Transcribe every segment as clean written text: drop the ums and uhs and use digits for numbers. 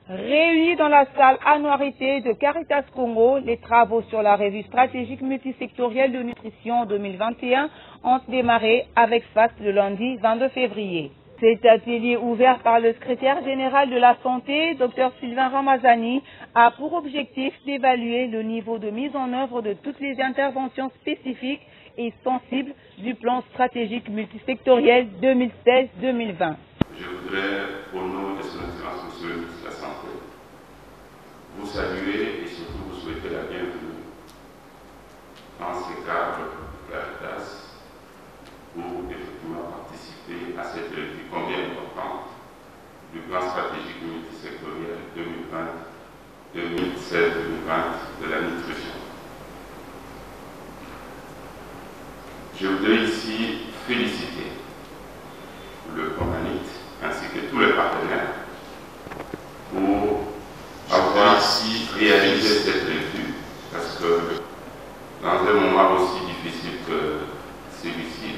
Réunis dans la salle Annuarité de Caritas Congo, les travaux sur la revue stratégique multisectorielle de nutrition 2021 ont démarré avec FAS le lundi 22 février. Cet atelier ouvert par le secrétaire général de la Santé, Dr Sylvain Ramazani, a pour objectif d'évaluer le niveau de mise en œuvre de toutes les interventions spécifiques et sensibles du plan stratégique multisectoriel 2016-2020. Je voudrais, au nom de son Excellence Monsieur le ministre de la Santé, vous saluer et surtout vous souhaiter la bienvenue dans ce cadre de Caritas pour effectivement participer à cette revue combien importante du plan stratégique multisectoriel 2016-2020 de la nutrition. Je voudrais ici féliciter le CONANIT ainsi que tous les partenaires pour avoir ici réalisé cette revue, parce que dans un moment aussi difficile que celui-ci,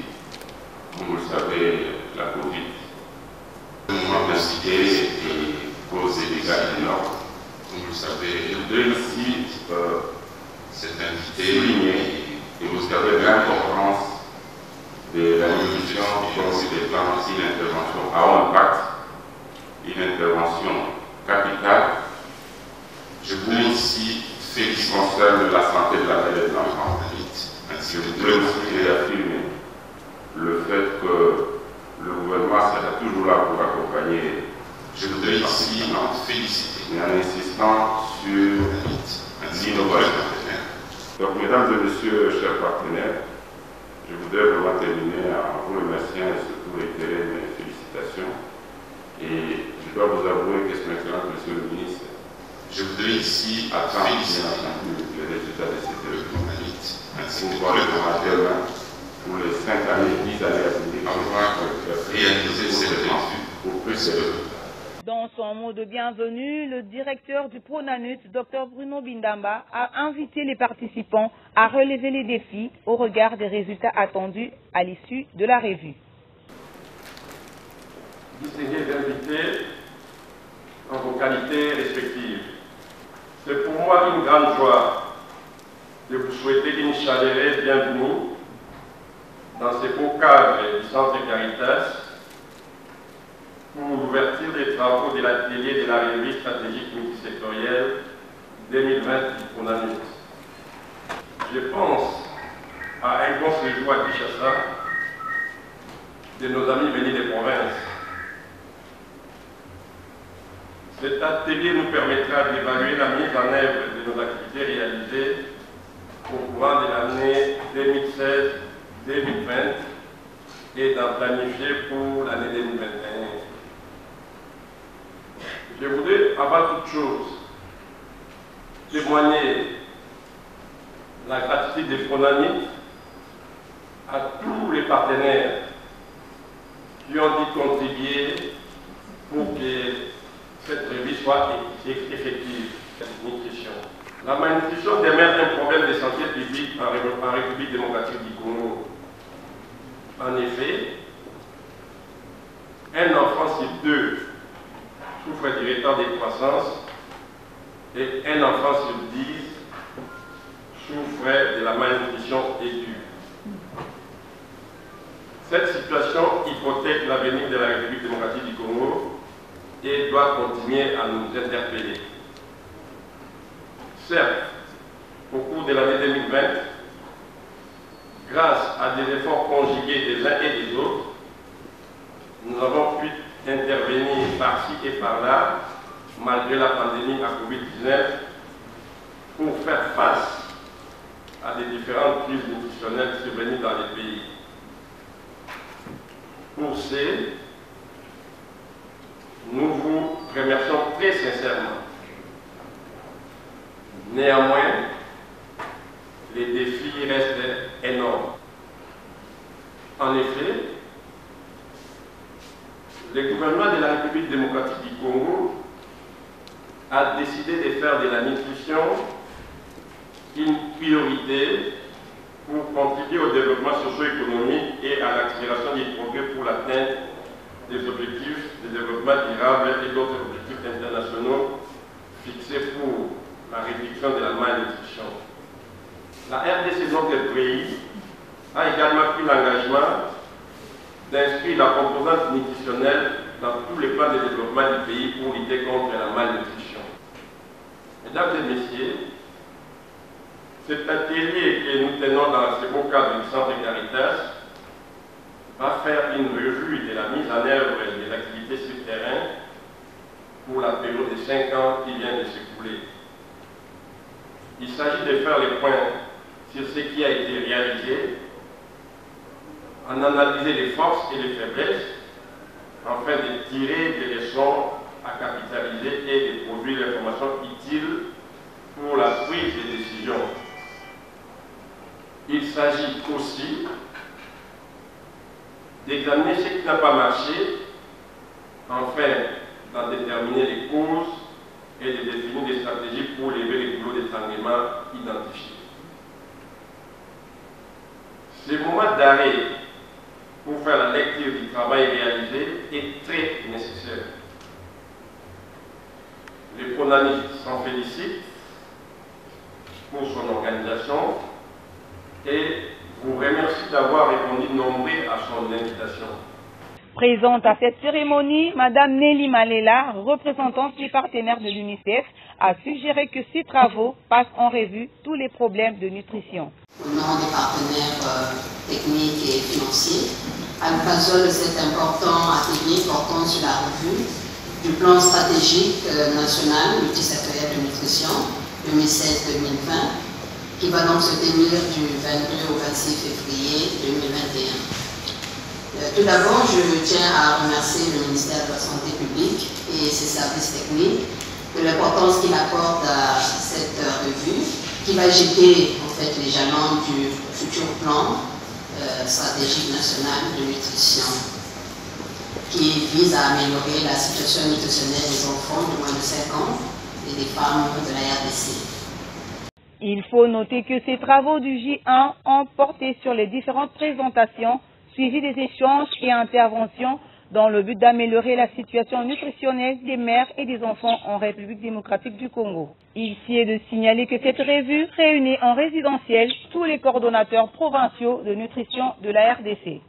comme vous le savez, la Covid, un moment d'incité et cause des dégâts énormes, comme vous le savez, je voudrais ici cet invité souligner, et vous savez l'importance de la nutrition comme étant aussi une intervention à haut impact, une intervention capitale. Je voudrais ici ce qui concerne la santé de la mère et de l'enfant. Je voudrais aussi réaffirmer le fait que le gouvernement sera toujours là pour accompagner. Je voudrais ici féliciter en insistant sur l'innovation. Donc, mesdames et messieurs, chers partenaires, je voudrais vraiment terminer en vous remerciant et surtout réitérer mes félicitations. Et je dois vous avouer que son Excellence, Monsieur le ministre, je voudrais ici attendre bien entendu les résultats de cette revue ainsi que voir le demain pour les 5 années, 10 années à venir, avoir réalisé cette revue pour plus de. Dans son mot de bienvenue, le directeur du PRONANUT, Dr Bruno Bindamba, a invité les participants à relever les défis au regard des résultats attendus à l'issue de la revue. Distingués invités en vos qualités respectives, c'est pour moi une grande joie de vous souhaiter une chaleureuse bienvenue dans ce beau cadre du Centre Caritas pour l'ouverture des travaux de l'atelier de la revue stratégique multisectorielle 2020 du PRONANUT. Je pense à un grand séjour à Kinshasa de nos amis venus des provinces. Cet atelier nous permettra d'évaluer la mise en œuvre de nos activités réalisées au courant de l'année 2016-2020 et d'en planifier pour l'année 2021. Je voudrais, avant toute chose, témoigner la gratitude des PRONANIT à tous les partenaires qui ont dû contribuer pour que cette revue soit effective. Nutrition. La malnutrition demeure un problème de santé publique en République démocratique du Congo. En effet, un enfant sur 2 souffre du retard de croissance et un enfant sur 10 souffre de la malnutrition aiguë. Cette situation hypothèque l'avenir de la République démocratique du Congo et doit continuer à nous interpeller. Certes, au cours de l'année 2020, grâce à des efforts conjugués des uns et des autres, nous avons pu intervenir par-ci et par-là, malgré la pandémie à Covid-19, pour faire face à des différentes crises nutritionnelles survenues dans les pays. Pour ce, nous vous remercions très sincèrement. Néanmoins, les défis restent énormes. En effet, le gouvernement de la République démocratique du Congo a décidé de faire de la nutrition une priorité pour contribuer au développement socio-économique et à l'accélération des progrès pour l'atteinte des objectifs de développement durable et d'autres objectifs internationaux pays a également pris l'engagement d'inscrire la composante nutritionnelle dans tous les plans de développement du pays pour lutter contre la malnutrition. Mesdames et messieurs, cet atelier que nous tenons dans le second cadre du Centre Caritas va faire une revue de la mise en œuvre des activités sur terrain pour la période de 5 ans qui vient de s'écouler. Il s'agit de faire les points sur ce qui a été réalisé, en analyser les forces et les faiblesses, afin de tirer des leçons à capitaliser et de produire l'information utile pour la prise de décision. Il s'agit aussi d'examiner ce qui n'a pas marché, afin d'en déterminer les causes et de définir des stratégies pour lever les boulots d'étranglement identifiés. Ce moment d'arrêt pour faire la lecture du travail réalisé est très nécessaire. Le PRONANIT s'en félicite pour son organisation et vous remercie d'avoir répondu nombreux à son invitation. Présente à cette cérémonie, Madame Nelly Malela, représentante des partenaires de l'UNICEF, a suggéré que ces travaux passent en revue tous les problèmes de nutrition. Au nom des partenaires techniques et financiers, à l'occasion de cet important atelier portant sur la revue du plan stratégique national multisectoriel de nutrition 2016-2020, qui va donc se tenir du 22 au 26 février 2021. Tout d'abord, je tiens à remercier le ministère de la Santé publique et ses services techniques de l'importance qu'il accorde à cette revue, qui va jeter en fait les jalons du futur plan stratégique national de nutrition, qui vise à améliorer la situation nutritionnelle des enfants de moins de 5 ans et des femmes de la RDC. Il faut noter que ces travaux du J1 ont porté sur les différentes présentations, suivi des échanges et interventions dans le but d'améliorer la situation nutritionnelle des mères et des enfants en République démocratique du Congo. Ici est de signaler que cette revue réunit en résidentiel tous les coordonnateurs provinciaux de nutrition de la RDC.